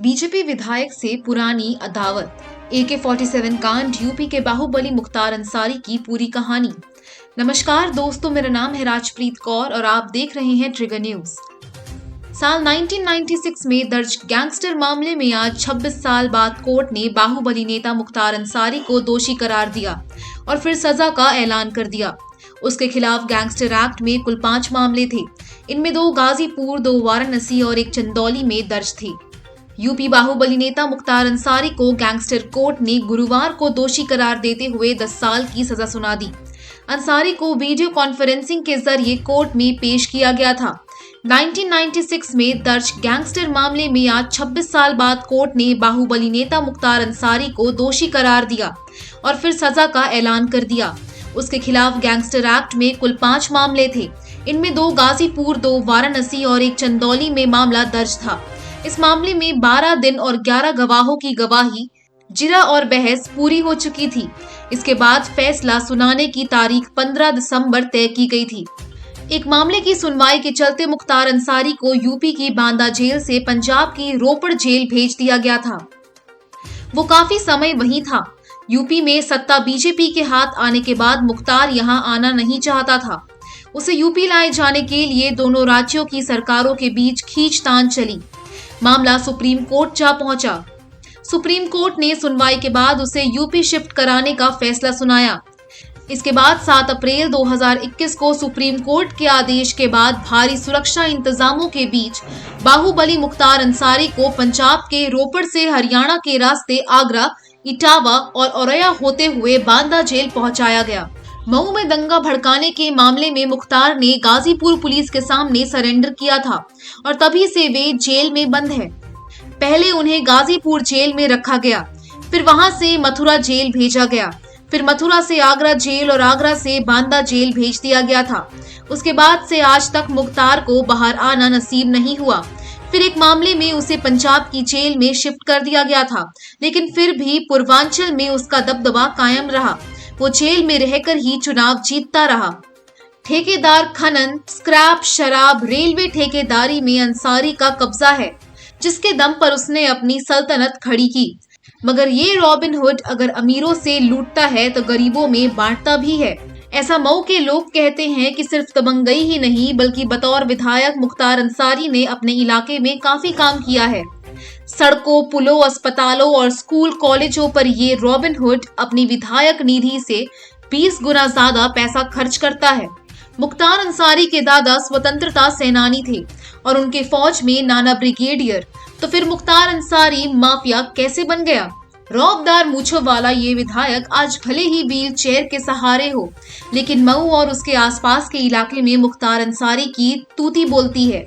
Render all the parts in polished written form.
BJP विधायक से पुरानी अदावत, AK-47 कांड, यूपी के बाहुबली मुख्तार अंसारी की पूरी कहानी। नमस्कार दोस्तों, मेरा नाम है राजप्रीत कौर और आप देख रहे हैं ट्रिगर न्यूज। साल 1996 में दर्ज गैंगस्टर मामले में आज 26 साल बाद कोर्ट ने बाहुबली नेता मुख्तार अंसारी को दोषी करार दिया और फिर सजा का ऐलान कर दिया। उसके खिलाफ गैंगस्टर एक्ट में कुल 5 मामले थे। इनमें 2 गाजीपुर, 2 वाराणसी और 1 चंदौली में दर्ज थे। यूपी बाहुबली नेता मुख्तार अंसारी को गैंगस्टर कोर्ट ने गुरुवार को दोषी करार देते हुए 10 साल की सजा सुना दी। अंसारी को वीडियो कॉन्फ्रेंसिंग के जरिए कोर्ट में पेश किया गया था। 1996 में दर्ज गैंगस्टर मामले में आज 26 साल बाद कोर्ट ने बाहुबली नेता मुख्तार अंसारी को दोषी करार दिया और फिर सजा का ऐलान कर दिया। उसके खिलाफ गैंगस्टर एक्ट में कुल 5 मामले थे। इनमें 2 गाजीपुर, 2 वाराणसी और 1 चंदौली में मामला दर्ज था। इस मामले में 12 दिन और 11 गवाहों की गवाही, जिरा और बहस पूरी हो चुकी थी। इसके बाद फैसला सुनाने की तारीख 15 दिसंबर तय की गई थी। एक मामले की सुनवाई के चलते मुख्तार अंसारी को यूपी की बांदा जेल से पंजाब की रोपड़ जेल भेज दिया गया था। वो काफी समय वहीं था। यूपी में सत्ता बीजेपी के हाथ आने के बाद मुख्तार यहां आना नहीं चाहता था। उसे यूपी लाए जाने के लिए दोनों राज्यों की सरकारों के बीच खींचतान चली। मामला सुप्रीम कोर्ट जा पहुंचा। सुप्रीम कोर्ट ने सुनवाई के बाद उसे यूपी शिफ्ट कराने का फैसला सुनाया। इसके बाद 7 अप्रैल 2021 को सुप्रीम कोर्ट के आदेश के बाद भारी सुरक्षा इंतजामों के बीच बाहुबली मुख्तार अंसारी को पंजाब के रोपड़ से हरियाणा के रास्ते आगरा, इटावा और औरैया होते हुए बांदा जेल पहुंचाया गया। मऊ में दंगा भड़काने के मामले में मुख्तार ने गाजीपुर पुलिस के सामने सरेंडर किया था और तभी से वे जेल में बंद हैं। पहले उन्हें गाजीपुर जेल में रखा गया, फिर वहां से मथुरा जेल भेजा गया, फिर मथुरा से आगरा जेल और आगरा से बांदा जेल भेज दिया गया था। उसके बाद से आज तक मुख्तार को बाहर आना नसीब नहीं हुआ। फिर एक मामले में उसे पंजाब की जेल में शिफ्ट कर दिया गया था, लेकिन फिर भी पूर्वांचल में उसका दबदबा कायम रहा। वो जेल में रहकर ही चुनाव जीतता रहा। ठेकेदार खनन, स्क्रैप, शराब, रेलवे ठेकेदारी में अंसारी का कब्जा है, जिसके दम पर उसने अपनी सल्तनत खड़ी की। मगर ये रॉबिनहुड अगर अमीरों से लूटता है तो गरीबों में बांटता भी है। ऐसा मऊ के लोग कहते हैं कि सिर्फ दबंगई ही नहीं बल्कि बतौर विधायक मुख्तार अंसारी ने अपने इलाके में काफी काम किया है। सड़कों, पुलों, अस्पतालों और स्कूल कॉलेजों पर ये रॉबिनहुड अपनी विधायक निधि से 20 गुना ज्यादा पैसा खर्च करता है। मुख्तार अंसारी के दादा स्वतंत्रता सेनानी थे और उनके फौज में नाना ब्रिगेडियर। तो फिर मुख्तार अंसारी माफिया कैसे बन गया? रौबदार मूंछों वाला ये विधायक आज भले ही व्हील चेयर के सहारे हो, लेकिन मऊ और उसके आसपास के इलाके में मुख्तार अंसारी की तूती बोलती है।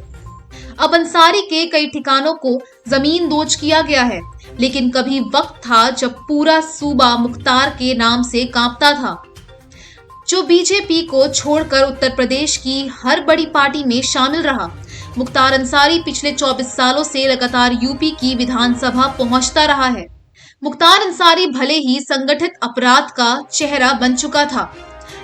अब अंसारी के कई ठिकानों को जमीन दोज किया गया है, लेकिन कभी वक्त था जब पूरा सूबा मुख्तार के नाम से कांपता था, जो बीजेपी को छोड़कर उत्तर प्रदेश की हर बड़ी पार्टी में शामिल रहा। मुख्तार अंसारी पिछले 24 सालों से लगातार यूपी की विधानसभा पहुंचता रहा है। मुख्तार अंसारी भले ही संगठित अपराध का चेहरा बन चुका था,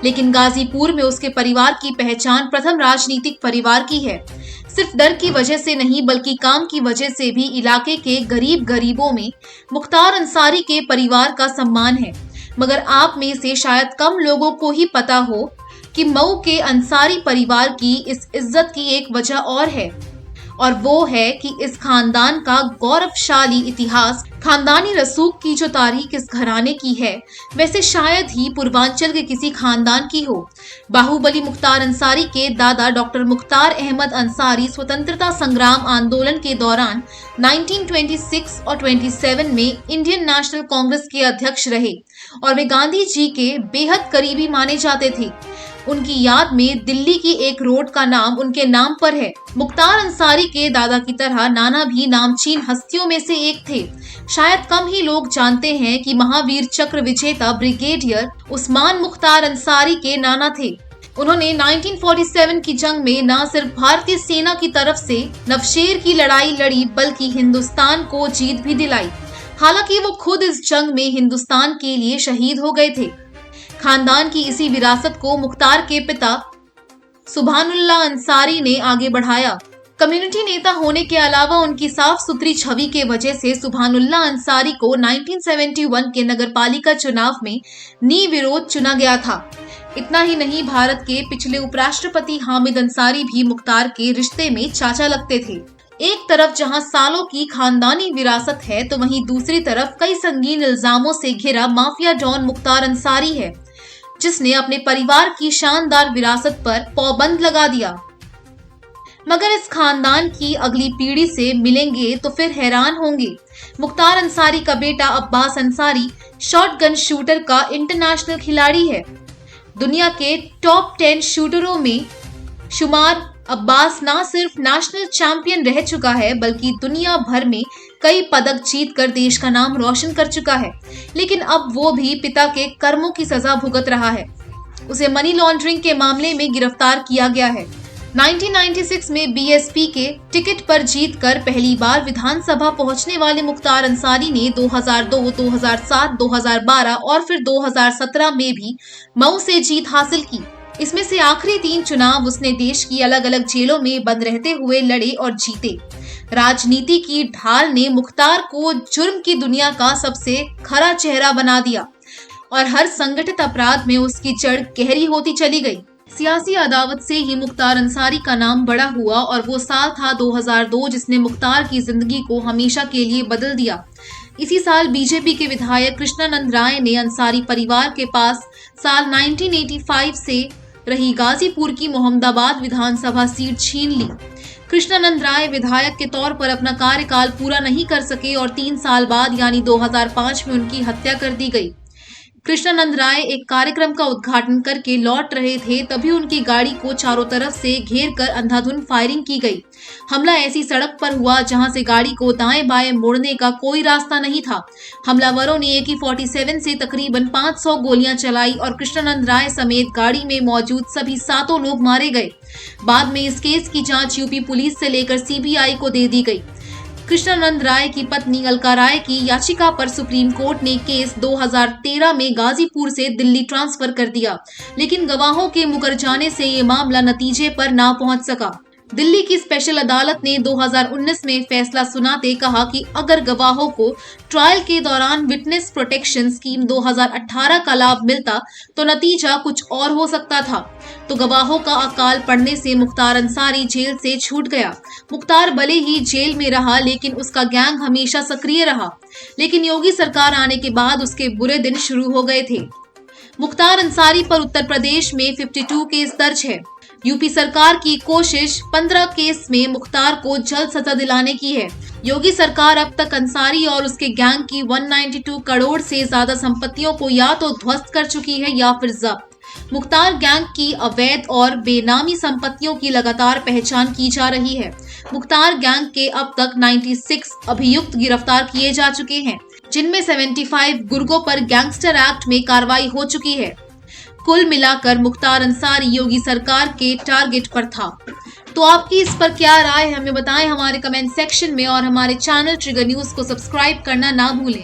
लेकिन गाजीपुर में उसके परिवार की पहचान प्रथम राजनीतिक परिवार की है। सिर्फ डर की वजह से नहीं बल्कि काम की वजह से भी इलाके के गरीबों में मुख्तार अंसारी के परिवार का सम्मान है। मगर आप में से शायद कम लोगों को ही पता हो कि मऊ के अंसारी परिवार की इस इज्जत की एक वजह और है, और वो है कि इस खानदान का गौरवशाली इतिहास, खानदानी रसूख की जो तारीख इस घराने की है, वैसे शायद ही पूर्वांचल के किसी खानदान की हो। बाहुबली मुख्तार अंसारी के दादा डॉक्टर मुख्तार अहमद अंसारी स्वतंत्रता संग्राम आंदोलन के दौरान 1926 और 27 में इंडियन नेशनल कांग्रेस के अध्यक्ष रहे और वे गांधी जी के बेहद करीबी माने जाते थे। उनकी याद में दिल्ली की एक रोड का नाम उनके नाम पर है। मुख्तार अंसारी के दादा की तरह नाना भी नामचीन हस्तियों में से एक थे। शायद कम ही लोग जानते हैं कि महावीर चक्र विजेता ब्रिगेडियर उस्मान मुख्तार अंसारी के नाना थे। उन्होंने 1947 की जंग में न सिर्फ भारतीय सेना की तरफ से नवशेर की लड़ाई लड़ी बल्कि हिंदुस्तान को जीत भी दिलाई। हालांकि वो खुद इस जंग में हिंदुस्तान के लिए शहीद हो गए थे। खानदान की इसी विरासत को मुख्तार के पिता सुभानुल्लाह अंसारी ने आगे बढ़ाया। कम्युनिटी नेता होने के अलावा उनकी साफ सुथरी छवि के वजह से सुभानुल्लाह अंसारी को 1971 के नगरपालिका चुनाव में निर्विरोध चुना गया था। इतना ही नहीं, भारत के पिछले उपराष्ट्रपति हामिद अंसारी भी मुख्तार के रिश्ते में चाचा लगते थे। एक तरफ जहां सालों की खानदानी विरासत है, तो वहीं दूसरी तरफ कई संगीन इल्जामों से घिरा माफिया डॉन मुख्तार अंसारी है, जिसने अपने परिवार की शानदार विरासत पर पाबंद लगा दिया। मगर इस खानदान की अगली पीढ़ी से मिलेंगे तो फिर हैरान होंगे। मुख्तार अंसारी का बेटा अब्बास अंसारी शॉटगन शूटर का इंटरनेशनल खिलाड़ी है। दुनिया के टॉप 10 शूटरों में शुमार अब्बास न सिर्फ नेशनल चैंपियन रह चुका है, बल्कि दुनिया भर में कई पदक जीतकर देश का नाम रोशन कर चुका है। लेकिन अब वो भी पिता के कर्मों की सजा भुगत रहा है। उसे मनी लॉन्ड्रिंग के मामले में गिरफ्तार किया गया है। 1996 में बीएसपी के टिकट पर जीतकर पहली बार विधानसभा पहुंचने वाले मुख्तार अंसारी ने 2002, 2007, 2012 और फिर 2017 में भी मऊ से जीत हासिल की। इसमें से आखिरी 3 चुनाव उसने देश की अलग अलग जेलों में बंद रहते हुए लड़े और जीते। राजनीति की ढाल ने मुख्तार को जुर्म की दुनिया का सबसे खरा चेहरा बना दिया और हर संगठित अपराध में उसकी जड़ गहरी होती चली गई। सियासी अदावत से ही मुख्तार अंसारी का नाम बड़ा हुआ और वो साल था 2002 जिसने मुख्तार की जिंदगी को हमेशा के लिए बदल दिया। इसी साल बीजेपी के विधायक कृष्णानंद राय ने अंसारी परिवार के पास साल 1985 से रही गाजीपुर की मोहम्मदाबाद विधानसभा सीट छीन ली। कृष्णानंद राय विधायक के तौर पर अपना कार्यकाल पूरा नहीं कर सके और 3 साल बाद यानी 2005 में उनकी हत्या कर दी गई। कृष्णानंद राय एक कार्यक्रम का उद्घाटन करके लौट रहे थे, तभी उनकी गाड़ी को चारों तरफ से घेर कर अंधाधुंध फायरिंग की गई। हमला ऐसी सड़क पर हुआ जहां से गाड़ी को दाएं बाएं मोड़ने का कोई रास्ता नहीं था। हमलावरों ने AK-47 से तकरीबन 500 गोलियां चलाई और कृष्णानंद राय समेत गाड़ी में मौजूद सभी 7 लोग मारे गए। बाद में इस केस की जांच यूपी पुलिस से लेकर CBI को दे दी गई। कृष्णानंद राय की पत्नी अलका राय की याचिका पर सुप्रीम कोर्ट ने केस 2013 में गाजीपुर से दिल्ली ट्रांसफर कर दिया, लेकिन गवाहों के मुकर जाने से ये मामला नतीजे पर ना पहुंच सका। दिल्ली की स्पेशल अदालत ने 2019 में फैसला सुनाते कहा कि अगर गवाहों को ट्रायल के दौरान विटनेस प्रोटेक्शन स्कीम 2018 का लाभ मिलता तो नतीजा कुछ और हो सकता था। तो गवाहों का अकाल पड़ने से मुख्तार अंसारी जेल से छूट गया। मुख्तार भले ही जेल में रहा, लेकिन उसका गैंग हमेशा सक्रिय रहा। लेकिन योगी सरकार आने के बाद उसके बुरे दिन शुरू हो गए थे। मुख्तार अंसारी पर उत्तर प्रदेश में 52 केस दर्ज है। यूपी सरकार की कोशिश 15 केस में मुख्तार को जल्द सजा दिलाने की है। योगी सरकार अब तक अंसारी और उसके गैंग की 192 करोड़ से ज्यादा संपत्तियों को या तो ध्वस्त कर चुकी है या फिर जब्त। मुख्तार गैंग की अवैध और बेनामी संपत्तियों की लगातार पहचान की जा रही है। मुख्तार गैंग के अब तक 96 अभियुक्त गिरफ्तार किए जा चुके हैं, जिनमें 75 गुर्गों पर गैंगस्टर एक्ट में कार्रवाई हो चुकी है। कुल मिलाकर मुख्तार अंसारी योगी सरकार के टारगेट पर था। तो आपकी इस पर क्या राय है, हमें बताएं हमारे कमेंट सेक्शन में और हमारे चैनल ट्रिगर न्यूज को सब्सक्राइब करना ना भूलें।